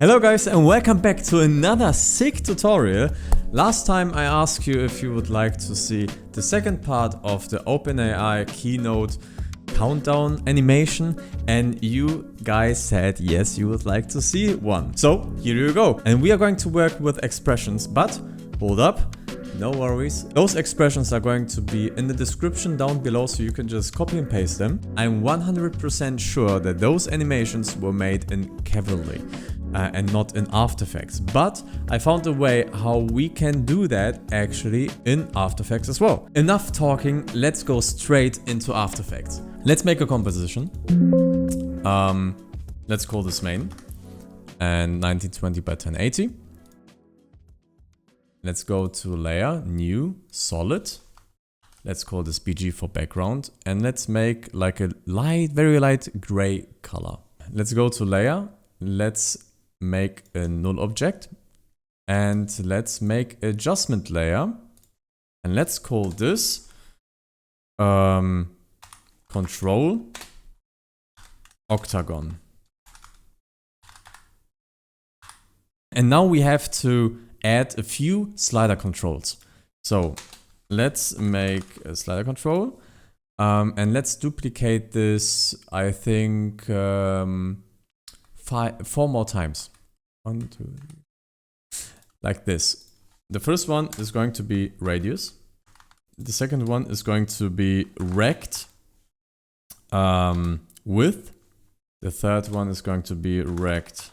Hello guys and welcome back to another sick tutorial. Last time I asked you if you would like to see the second part of the OpenAI Keynote countdown animation, and you guys said yes, you would like to see one. So here you go. And we are going to work with expressions, but hold up, no worries. Those expressions are going to be in the description down below, so you can just copy and paste them. I'm 100% sure that those animations were made in Cavalry. And not in After Effects, but I found a way how we can do that actually in After Effects as well. Enough talking, let's go straight into After Effects. Let's make a composition. Let's call this main and 1920 by 1080. Let's go to layer, new, solid. Let's call this BG for background, and let's make like a light, very light gray color. Let's go to layer. Let's make a null object, and let's make adjustment layer, and let's call this control octagon. And now we have to add a few slider controls. So let's make a slider control, and let's duplicate this, I think 4 more times. 1, 2, 3. Like this. The first one is going to be radius. The second one is going to be rect width. The third one is going to be rect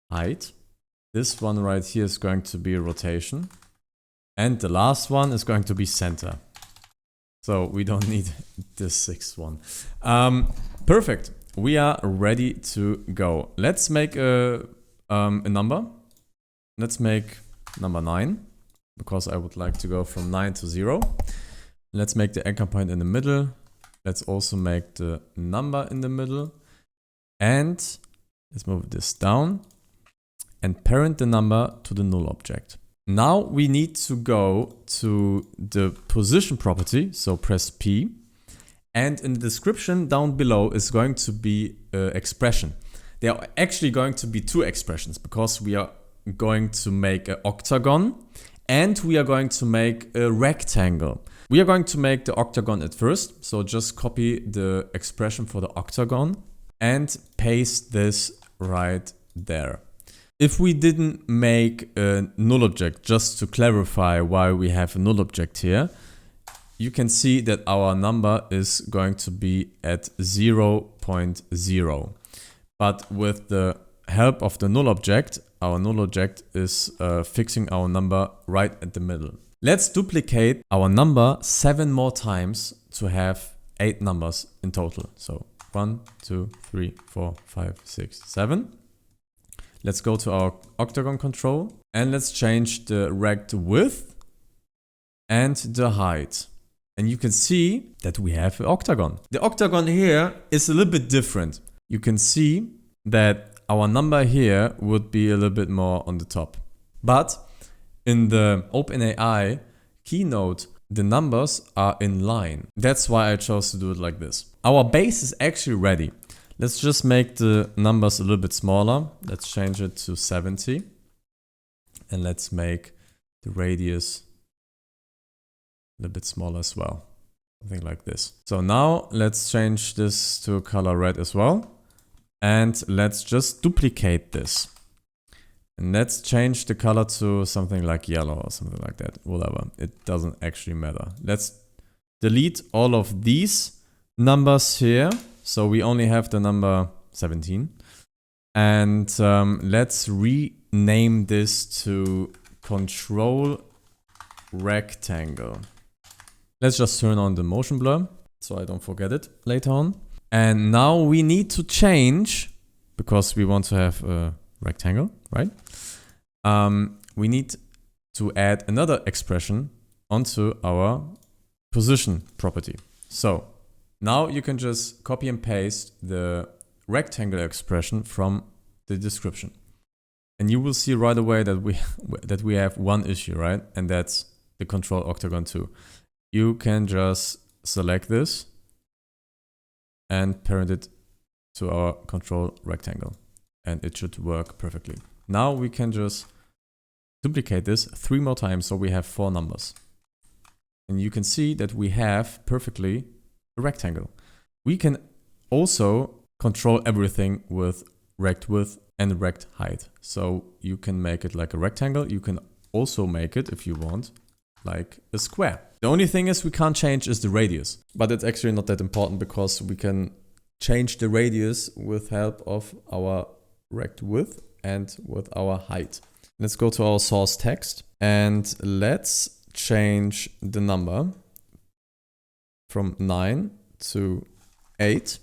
height. This one right here is going to be rotation. And the last one is going to be center. So we don't need this sixth one. Perfect. We are ready to go. Let's make a number. Let's make number 9, because I would like to go from 9 to 0. Let's make the anchor point in the middle. Let's also make the number in the middle. And let's move this down and parent the number to the null object. Now we need to go to the position property. So press P. And in the description down below is going to be an expression. There are actually going to be 2 expressions, because we are going to make an octagon and we are going to make a rectangle. We are going to make the octagon at first. So just copy the expression for the octagon and paste this right there. If we didn't make a null object, just to clarify why we have a null object here, you can see that our number is going to be at 0.0. But with the help of the null object, our null object is fixing our number right at the middle. Let's duplicate our number 7 more times to have 8 numbers in total. So 1, 2, 3, 4, 5, 6, 7. Let's go to our octagon control and let's change the rect width and the height. And you can see that we have an octagon. The octagon here is a little bit different. You can see that our number here would be a little bit more on the top. But in the OpenAI Keynote, the numbers are in line. That's why I chose to do it like this. Our base is actually ready. Let's just make the numbers a little bit smaller. Let's change it to 70. And let's make the radius a little bit smaller as well. Something like this. So now let's change this to color red as well. And let's just duplicate this. And let's change the color to something like yellow or something like that. Whatever. It doesn't actually matter. Let's delete all of these numbers here. So we only have the number 17. And let's rename this to control rectangle. Let's just turn on the motion blur so I don't forget it later on. And now we need to change, because we want to have a rectangle, right? We need to add another expression onto our position property. So now you can just copy and paste the rectangle expression from the description. And you will see right away that we have one issue, right? And that's the control octagon 2. You can just select this and parent it to our control rectangle, and it should work perfectly. Now we can just duplicate this 3 more times, so we have 4 numbers. And you can see that we have perfectly a rectangle. We can also control everything with rect width and rect height. So you can make it like a rectangle. You can also make it, if you want, like a square. The only thing is we can't change is the radius, but it's actually not that important because we can change the radius with help of our rect width and with our height. Let's go to our source text and let's change the number from 9 to 8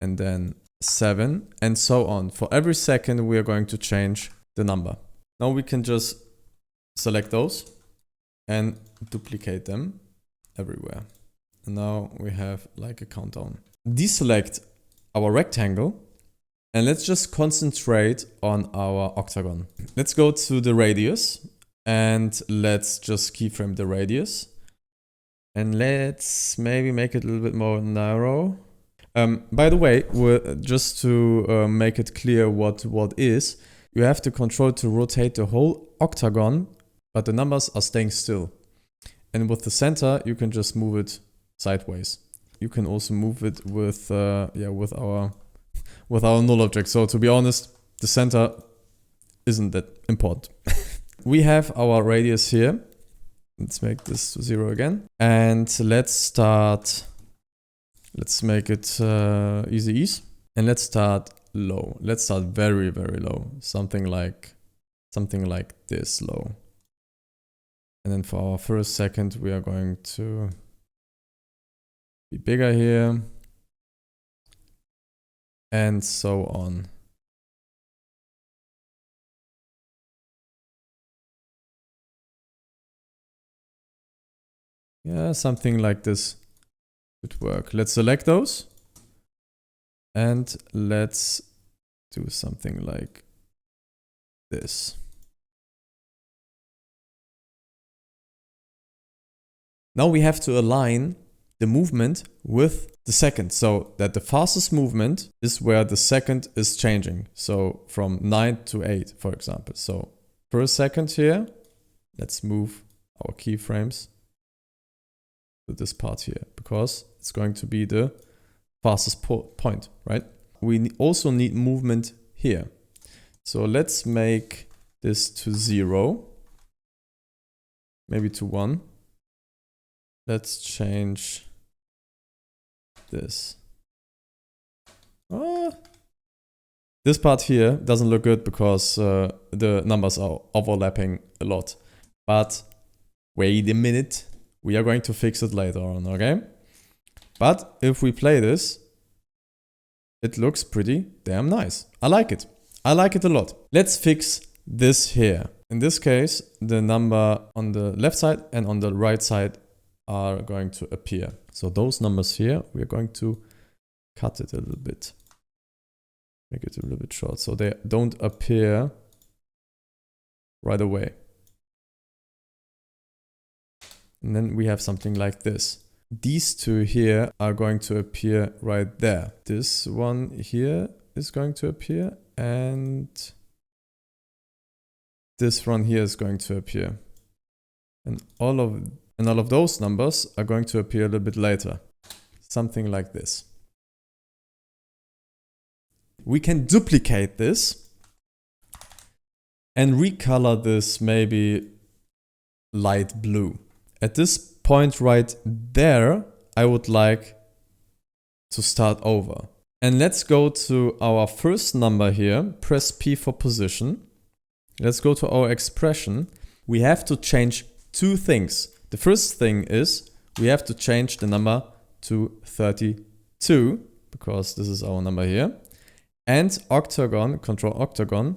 and then 7 and so on. For every second we are going to change the number. Now we can just select those and duplicate them everywhere. And now we have like a countdown. Deselect our rectangle and let's just concentrate on our octagon. Let's go to the radius and let's just keyframe the radius. And let's maybe make it a little bit more narrow. By the way, just to make it clear what is, you have the control to rotate the whole octagon, but the numbers are staying still. And with the center, you can just move it sideways. You can also move it with our null object. So to be honest, the center isn't that important. We have our radius here. Let's make this to 0 again. And let's make it easy ease. And let's start low. Let's start very, very low. Something like this low. And then for our first second, we are going to be bigger here. And so on. Yeah, something like this would work. Let's select those. And let's do something like this. Now we have to align the movement with the second, so that the fastest movement is where the second is changing. So from 9 to 8, for example. So per second here, let's move our keyframes to this part here, because it's going to be the fastest point, right? We also need movement here. So let's make this to 0, maybe to 1. Let's change this. This part here doesn't look good because the numbers are overlapping a lot. But wait a minute, we are going to fix it later on, okay? But if we play this, it looks pretty damn nice. I like it. I like it a lot. Let's fix this here. In this case, the number on the left side and on the right side are going to appear. So those numbers here, we are going to cut it a little bit. Make it a little bit short so they don't appear right away. And then we have something like this. These two here are going to appear right there. This one here is going to appear and this one here is going to appear. And all of those numbers are going to appear a little bit later. Something like this. We can duplicate this and recolor this maybe light blue. At this point right there, I would like to start over. And let's go to our first number here. Press P for position. Let's go to our expression. We have to change two things. The first thing is we have to change the number to 32 because this is our number here. And octagon, control octagon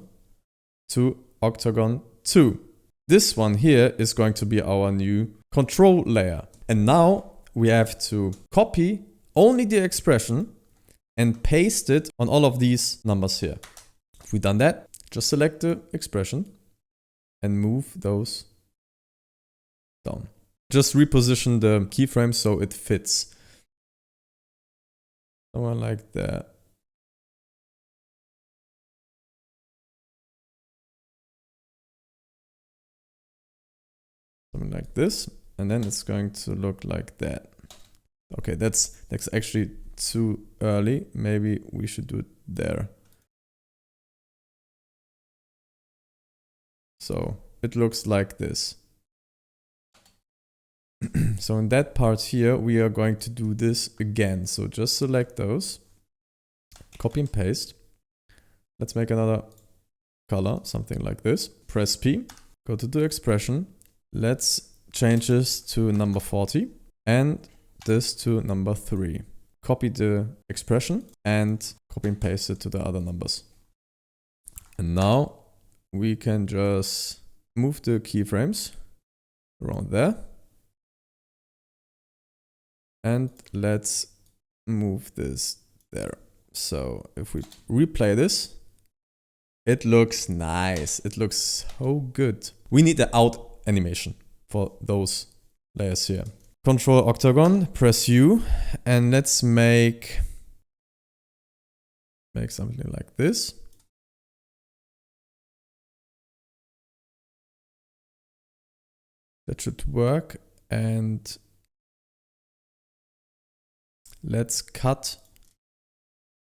to octagon 2. This one here is going to be our new control layer. And now we have to copy only the expression and paste it on all of these numbers here. If we've done that, just select the expression and move those down. Just reposition the keyframe so it fits. Somewhere like that. like this, and then it's going to look like that. Okay, that's actually too early. Maybe we should do it there. So it looks like this. So in that part here, we are going to do this again. So just select those, copy and paste. Let's make another color, something like this. Press P, go to the expression. Let's change this to number 40 and this to number 3. Copy the expression and copy and paste it to the other numbers. And now we can just move the keyframes around there. And let's move this there. So if we replay this, it looks nice. It looks so good. We need the out animation for those layers here. Control octagon, press U, and let's make something like this. That should work. And let's cut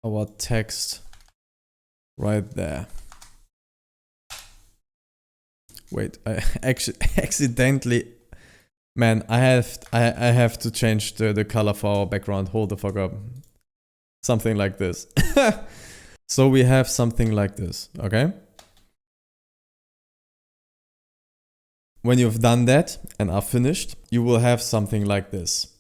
our text right there. Wait, I actually accidentally, man, I have to change the color for our background. Hold the fuck up. Something like this. So we have something like this, okay? When you've done that and are finished, you will have something like this.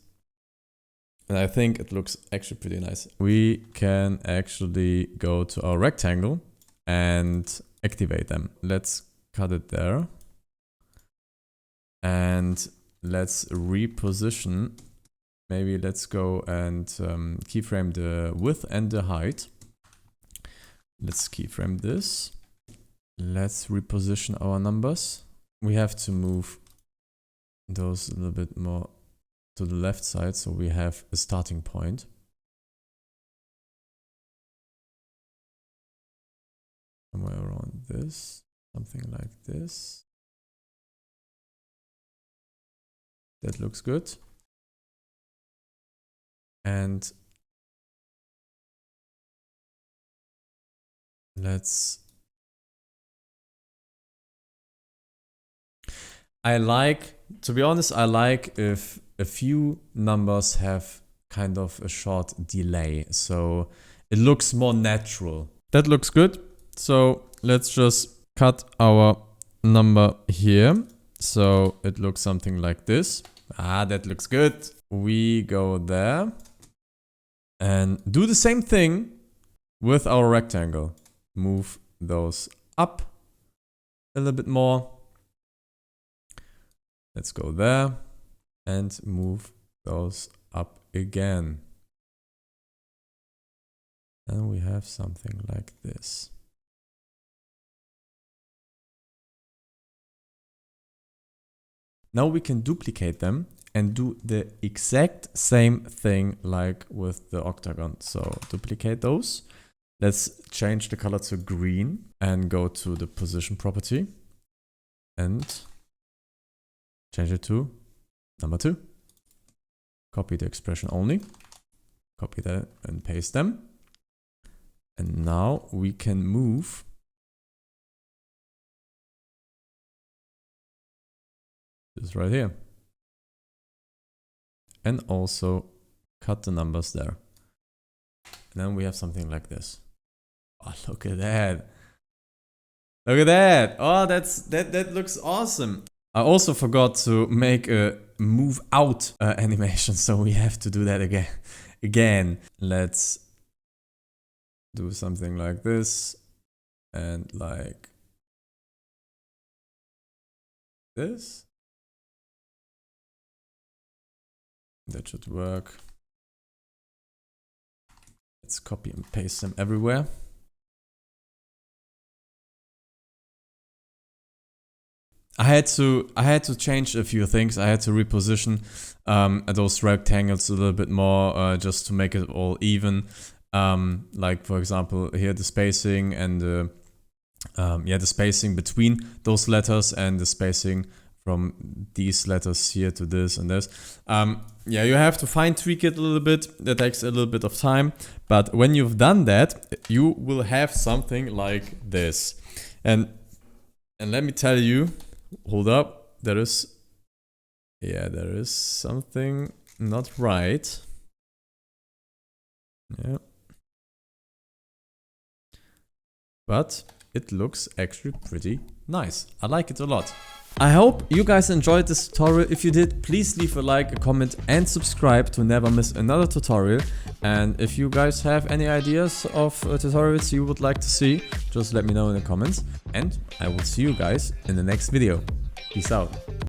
And I think it looks actually pretty nice. We can actually go to our rectangle and activate them. Let's cut it there. And let's reposition. Maybe let's go and keyframe the width and the height. Let's keyframe this. Let's reposition our numbers. We have to move those a little bit more to the left side, so we have a starting point. Somewhere around this, something like this. That looks good. And let's... to be honest, I like if a few numbers have kind of a short delay, so it looks more natural. That looks good. So let's just cut our number here. So it looks something like this. Ah, that looks good. We go there and do the same thing with our rectangle. Move those up a little bit more. Let's go there and move those up again. And we have something like this. Now we can duplicate them and do the exact same thing like with the octagon. So duplicate those. Let's change the color to green and go to the position property and change it to number 2. Copy the expression only. Copy that and paste them. And now we can move this right here. And also cut the numbers there. And then we have something like this. Oh, look at that. Look at that. Oh, that looks awesome. I also forgot to make a move out animation, so we have to do that again. Let's do something like this and like this. That should work. Let's copy and paste them everywhere. I had to change a few things. I had to reposition those rectangles a little bit more just to make it all even. Like for example here the spacing and the spacing between those letters and the spacing from these letters here to this and this. Yeah, you have to fine tweak it a little bit. That takes a little bit of time. But when you've done that, you will have something like this. And let me tell you, hold up, there is something not right. Yeah. But it looks actually pretty nice. I like it a lot. I hope you guys enjoyed this tutorial. If you did, please leave a like, a comment and subscribe to never miss another tutorial. And if you guys have any ideas of tutorials you would like to see, just let me know in the comments. And I will see you guys in the next video. Peace out.